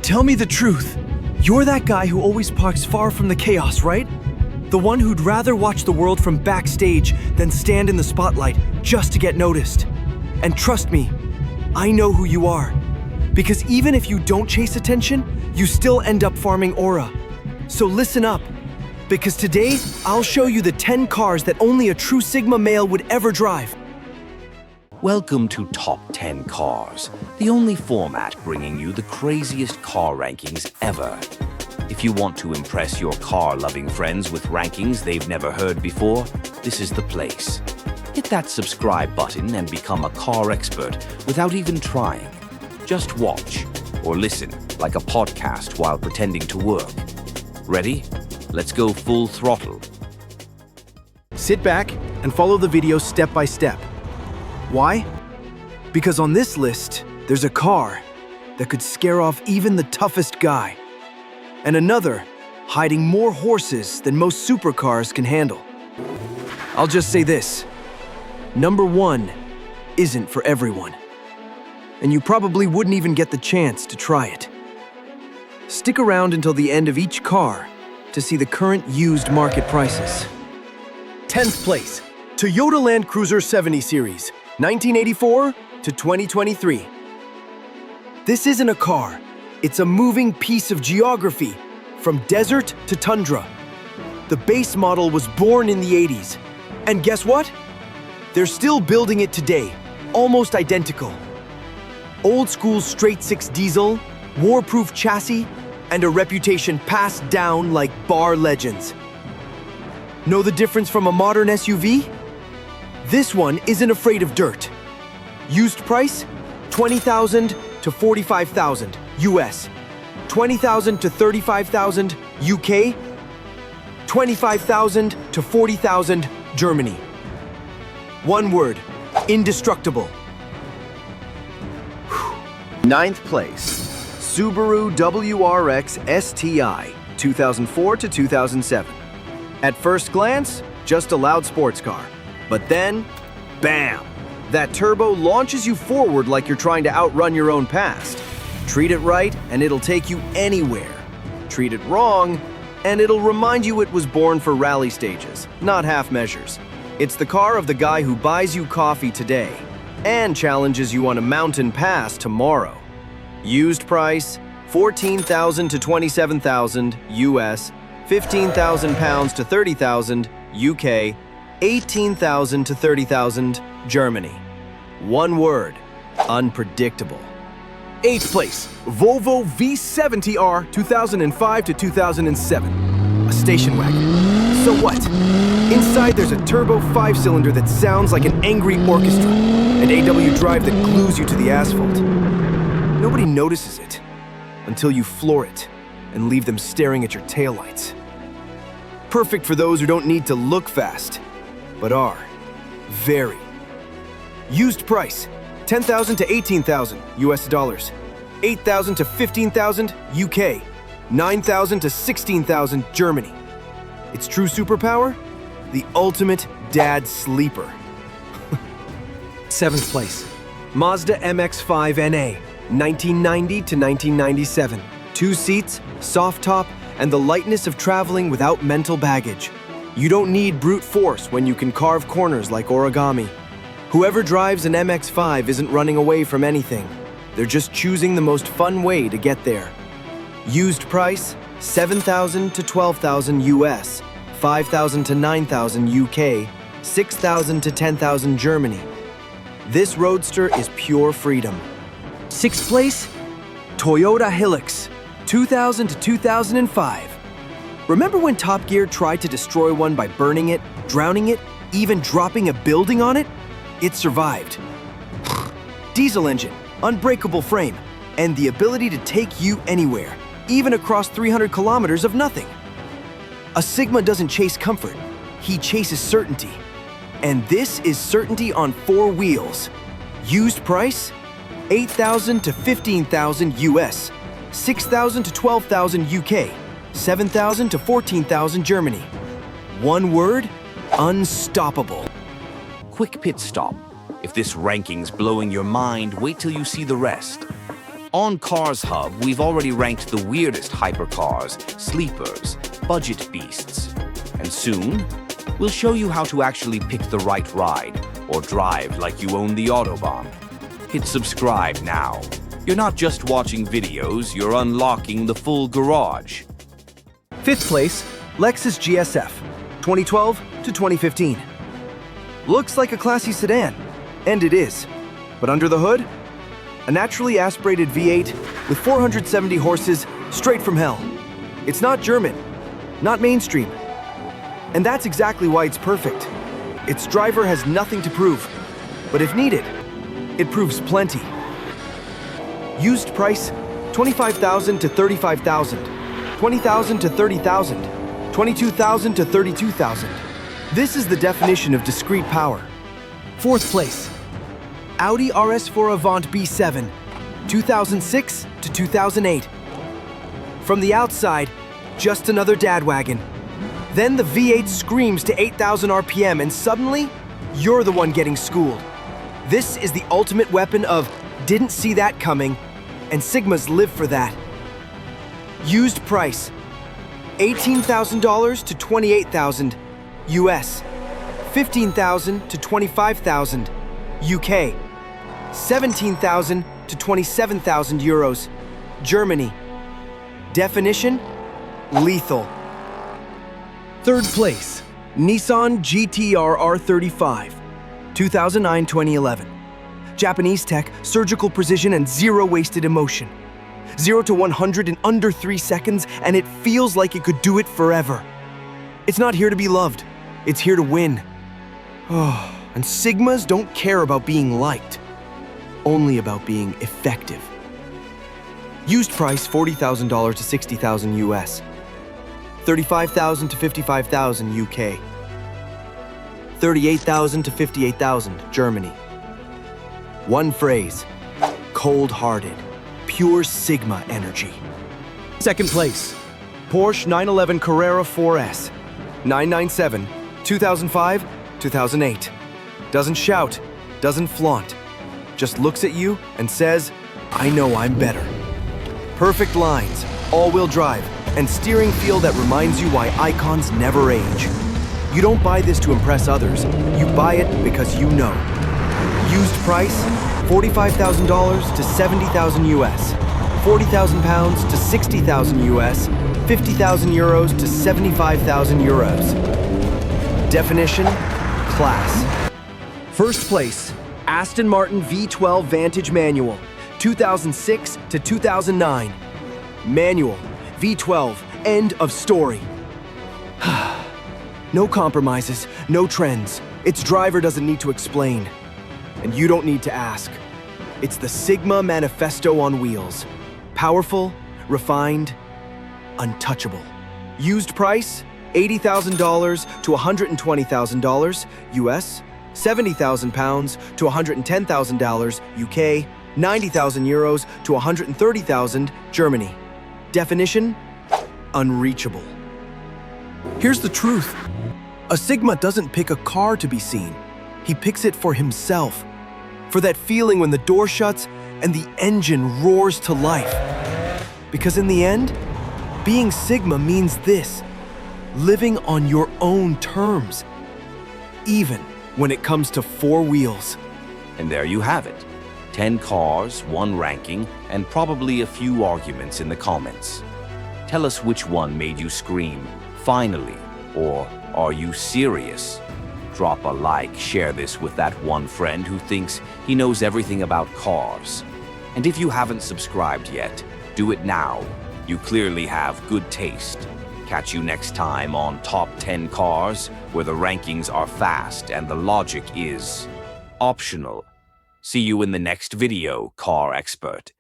Tell me the truth. You're that guy who always parks far from the chaos, right? The one who'd rather watch the world from backstage than stand in the spotlight just to get noticed. And trust me, I know who you are. Because even if you don't chase attention, you still end up farming aura. So listen up, because today I'll show you the 10 cars that only a true Sigma male would ever drive. Welcome to Top 10 Cars, the only format bringing you the craziest car rankings ever. If you want to impress your car-loving friends with rankings they've never heard before, this is the place. Hit that subscribe button and become a car expert without even trying. Just watch or listen like a podcast while pretending to work. Ready? Let's go full throttle. Sit back and follow the video step by step. Why? Because on this list, there's a car that could scare off even the toughest guy. And another hiding more horses than most supercars can handle. I'll just say this. Number 1 isn't for everyone. And you probably wouldn't even get the chance to try it. Stick around until the end of each car to see the current used market prices. 10th place, Toyota Land Cruiser 70 Series, 1984 to 2023. This isn't a car. It's a moving piece of geography, from desert to tundra. The base model was born in the 80s. And guess what? They're still building it today, almost identical. Old school straight-six diesel, war-proof chassis, and a reputation passed down like bar legends. Know the difference from a modern SUV? This one isn't afraid of dirt. Used price? $20,000 to $45,000 US. $20,000 to $35,000 UK. $25,000 to $40,000 Germany. One word: indestructible. 9th place, Subaru WRX STI, 2004 to 2007. At first glance, just a loud sports car. But then, bam! That turbo launches you forward like you're trying to outrun your own past. Treat it right, and it'll take you anywhere. Treat it wrong, and it'll remind you it was born for rally stages, not half measures. It's the car of the guy who buys you coffee today and challenges you on a mountain pass tomorrow. Used price, $14,000 to $27,000 US, £15,000 to $30,000 UK, $18,000 to $30,000 Germany. One word: unpredictable. 8th place, Volvo V70R 2005 to 2007. A station wagon. So what? Inside there's a turbo 5-cylinder that sounds like an angry orchestra, and AW drive that glues you to the asphalt. Nobody notices it until you floor it and leave them staring at your taillights. Perfect for those who don't need to look fast, but are very. Used price, $10,000 to $18,000 US dollars, $8,000 to $15,000 UK, $9,000 to $16,000 Germany. Its true superpower? The ultimate dad sleeper. 7th place, Mazda MX-5 NA, 1990 to 1997. 2 seats, soft top, and the lightness of traveling without mental baggage. You don't need brute force when you can carve corners like origami. Whoever drives an MX-5 isn't running away from anything. They're just choosing the most fun way to get there. Used price, $7,000 to $12,000 US, $5,000 to $9,000 UK, $6,000 to $10,000 Germany. This roadster is pure freedom. 6th place, Toyota Hilux, 2000 to 2005. Remember when Top Gear tried to destroy one by burning it, drowning it, even dropping a building on it? It survived. Diesel engine, unbreakable frame, and the ability to take you anywhere, even across 300 kilometers of nothing. A Sigma doesn't chase comfort, he chases certainty. And this is certainty on 4 wheels. Used price? $8,000 to $15,000 US, $6,000 to $12,000 UK, $7,000 to $14,000 Germany. One word: unstoppable. Quick pit stop. If this ranking's blowing your mind, wait till you see the rest. On Cars Hub, we've already ranked the weirdest hypercars, sleepers, budget beasts. And soon, we'll show you how to actually pick the right ride or drive like you own the Autobahn. Hit subscribe now. You're not just watching videos, you're unlocking the full garage. 5th place, Lexus GSF, 2012 to 2015. Looks like a classy sedan, and it is. But under the hood, a naturally aspirated V8 with 470 horses straight from hell. It's not German, not mainstream. And that's exactly why it's perfect. Its driver has nothing to prove, but if needed, it proves plenty. Used price, $25,000 to $35,000, $20,000 to $30,000, $22,000 to $32,000. This is the definition of discrete power. 4th place, Audi RS4 Avant B7, 2006 to 2008. From the outside, just another dad wagon. Then the V8 screams to 8,000 RPM and suddenly, you're the one getting schooled. This is the ultimate weapon of didn't see that coming, and Sigmas live for that. Used price, $18,000 to $28,000 US, $15,000 to $25,000 UK, $17,000 to €27,000 euros, Germany. Definition, lethal. 3rd place, Nissan GT-R R35, 2009-2011. Japanese tech, surgical precision, and zero wasted emotion. 0 to 100 in under 3 seconds, and it feels like it could do it forever. It's not here to be loved, it's here to win. Oh, and Sigmas don't care about being liked, only about being effective. Used price $40,000 to $60,000 US, $35,000 to $55,000 UK, $38,000 to $58,000 Germany. One phrase, cold-hearted, pure Sigma energy. 2nd place, Porsche 911 Carrera 4S, 997, 2005-2008. Doesn't shout, doesn't flaunt, just looks at you and says, I know I'm better. Perfect lines, all-wheel drive, and steering feel that reminds you why icons never age. You don't buy this to impress others, you buy it because you know. Used price, $45,000 to $70,000 US, 40,000 pounds to 60,000 US, 50,000 euros to 75,000 euros. Definition, class. 1st place, Aston Martin V12 Vantage Manual, 2006 to 2009. Manual, V12, end of story. No compromises, no trends. Its driver doesn't need to explain. And you don't need to ask. It's the Sigma Manifesto on wheels. Powerful, refined, untouchable. Used price, $80,000 to $120,000 US, 70,000 pounds to $110,000 UK, 90,000 euros to 130,000 Germany. Definition, unreachable. Here's the truth. A Sigma doesn't pick a car to be seen. He picks it for himself. For that feeling when the door shuts and the engine roars to life. Because in the end, being Sigma means this: living on your own terms. Even when it comes to 4 wheels. And there you have it. 10 cars, 1 ranking, and probably a few arguments in the comments. Tell us which one made you scream, finally, or are you serious? Drop a like, share this with that one friend who thinks he knows everything about cars. And if you haven't subscribed yet, do it now. You clearly have good taste. Catch you next time on Top 10 Cars, where the rankings are fast and the logic is optional. See you in the next video, car expert.